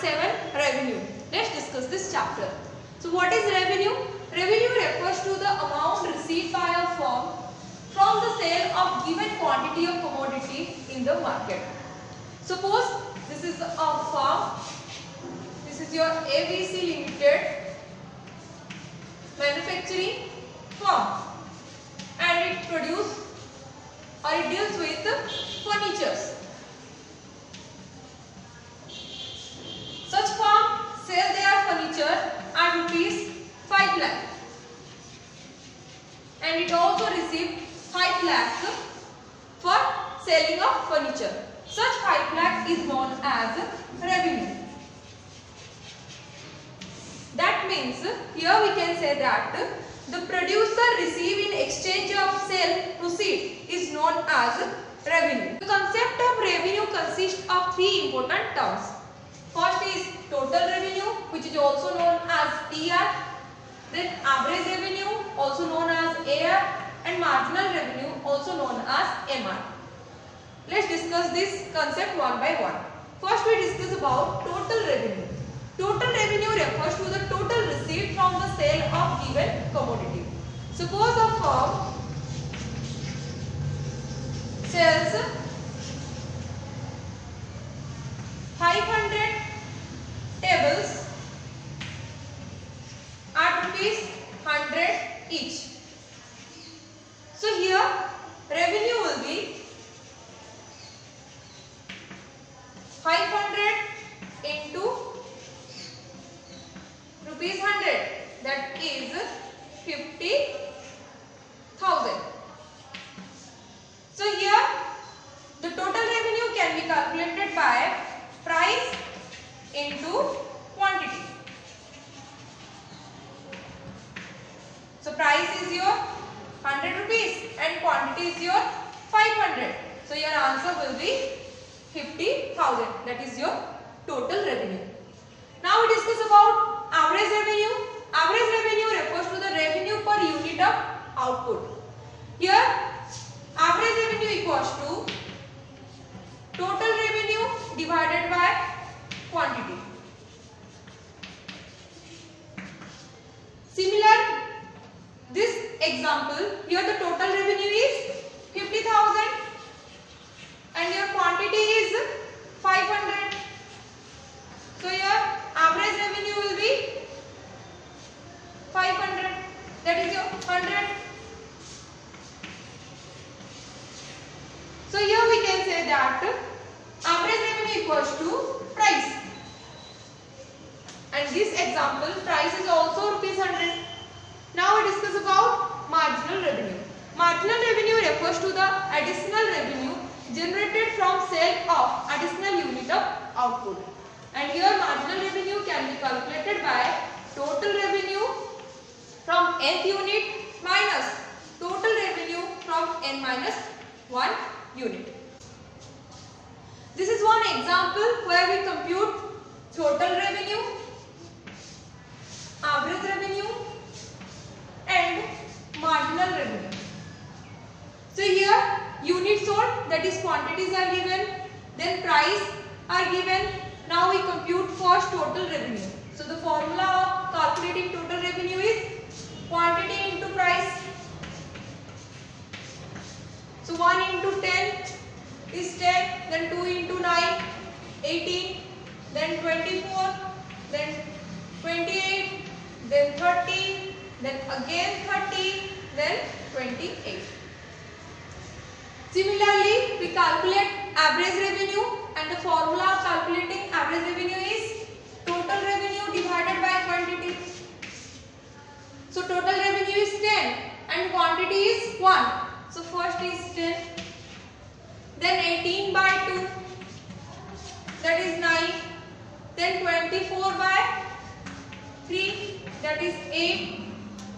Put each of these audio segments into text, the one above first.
7. Revenue. Let's discuss this chapter. So what is revenue? Revenue refers to the amount received by a firm from the sale of given quantity of commodity in the market. Suppose this is a firm, this is your ABC Limited manufacturing firm, and it produces or it deals with furnitures. Such firm sell their furniture at rupees 5 lakh, and it also received 5 lakhs for selling of furniture. Such 5 lakh is known as revenue. That means here we can say that the producer receive in exchange of sale proceed is known as revenue. The concept of revenue consists of 3 important terms. First is total revenue, which is also known as TR. Then average revenue, also known as AR, and marginal revenue, also known as MR. Let's discuss this concept one by one. First we discuss about total revenue. Total revenue refers to the total received from the sale of given commodity. Suppose a firm sells 500 tables at rupees 100 each. So here revenue will be 500 into rupees 100, that is 50,000. So here the total revenue can be calculated by price into quantity. So price is your 100 rupees and quantity is your 500. So your answer will be 50,000. That is your total revenue. Now we discuss about average revenue. Average revenue refers to the revenue per unit of output. Here average revenue equals to total revenue divided by quantity. Similar, this example, here the total revenue is 50,000 and your quantity is 500. So your average revenue will be 500. That is your 100. So here we can say that average revenue equals to price. And this example, price is also rupees 100. Now we discuss about marginal revenue. Marginal revenue refers to the additional revenue generated from sale of additional unit of output. And here marginal revenue can be calculated by total revenue from nth unit minus total revenue from n minus 1 unit. This is one example where we compute total revenue, average revenue and marginal revenue. So here units sold, that is quantities are given, then price are given. Now we compute first total revenue. So the formula of calculating total revenue is quantity into price. So 1 into 10 is 10, then 2 into 9, 18, then 24, then 28, then 30, then again 30, then 28. Similarly, we calculate average revenue, and the formula of calculating average revenue is total revenue divided by quantity. So total revenue is 10 and quantity is 1. So first is 10, then 18 by 2, that is 9, then 24 by 3, that is 8,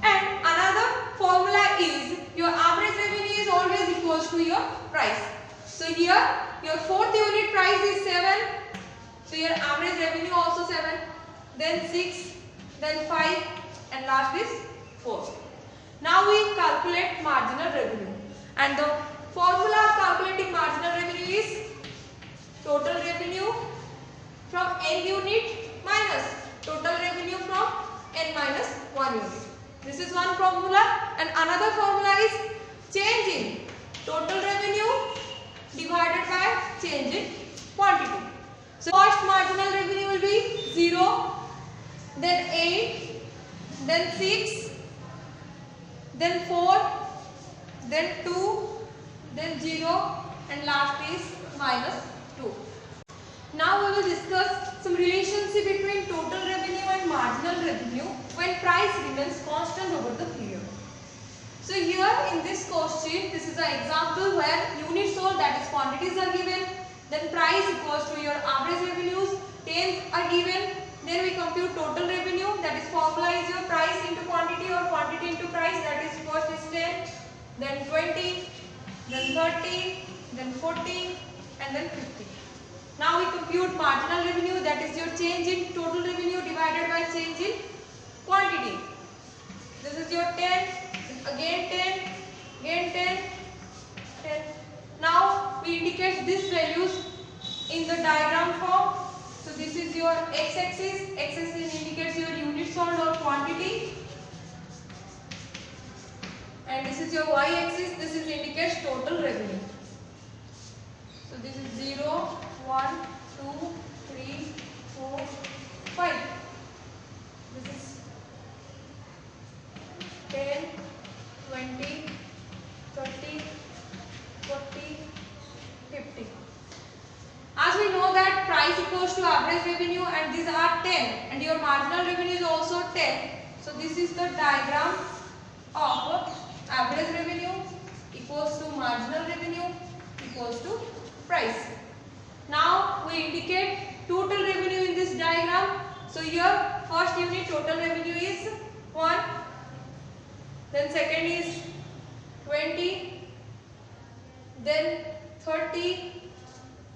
and another formula is your average revenue is always equals to your price. So here your fourth unit price is 7, so your average revenue also 7, then 6, then 5, and last is 4. Now we calculate marginal revenue, and the formula of calculating marginal revenue is total revenue from n unit 10 minus 1 unit. This is one formula, and another formula is change in total revenue divided by change in quantity. So first marginal revenue will be 0, then 8, then 6, then 4, then 2, then 0, and last is minus 2. Now we will discuss some relationship between total revenue and marginal revenue when price remains constant over the period. So here in this question, this is an example where units sold, that is quantities, are given, then price equals to your average revenues, 10 are given, then we compute total revenue, that is formula is your price into quantity or quantity into price, that is first is 10, then 20, then 30, then 40, and then 50. Now we compute marginal revenue, that is your change in total revenue divided by change in quantity. This is your 10, again 10, again 10, 10. Now we indicate these values in the diagram form. So this is your x-axis, x-axis indicates your units sold or quantity, and this is your y-axis, this is indicates total revenue. So this is 0, 1, 2, 3, 4, 5. This is 10, 20, 30, 40, 50. As we know that price equals to average revenue, and these are 10, and your marginal revenue is also 10. So this is the diagram of average revenue equals to marginal revenue equals to price. Now we indicate total revenue in this diagram. So here first unit total revenue is 1, then second is 20, then 30,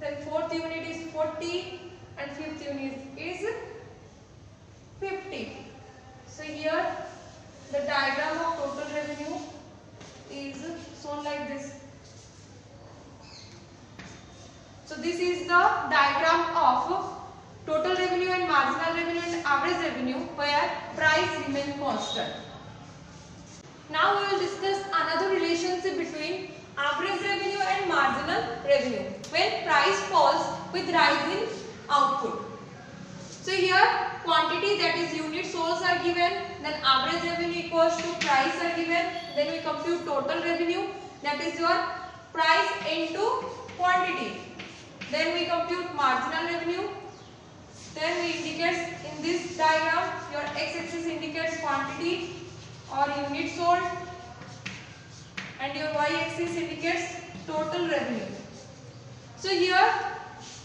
then fourth unit is 40, and fifth unit is 50. So here the diagram of total revenue is shown like this. So this is the diagram of total revenue and marginal revenue and average revenue where price remains constant. Now we will discuss another relationship between average revenue and marginal revenue when price falls with rise in output. So here quantity, that is units sold, are given, then average revenue equals to price are given, then we compute total revenue, that is your price into quantity, then we compute marginal revenue, then we indicate in this diagram your x-axis indicates quantity or units sold, and your y-axis indicates total revenue. So here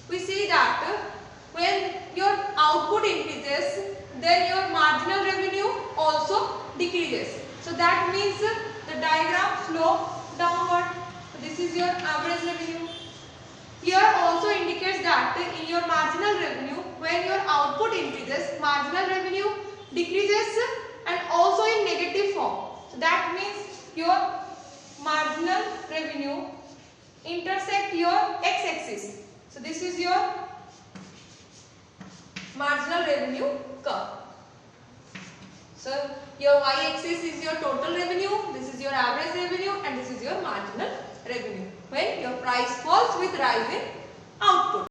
we see that when your output increases, then your marginal revenue also decreases. So that means the diagram slope downward. So this is your average revenue. Here also indicates that in your marginal revenue, when your output increases, marginal revenue decreases and also in negative form. So that means your marginal revenue intersect your x-axis. So this is your marginal revenue curve. So your y-axis is your total revenue, this is your average revenue, and this is your marginal revenue when your price falls with rise in output.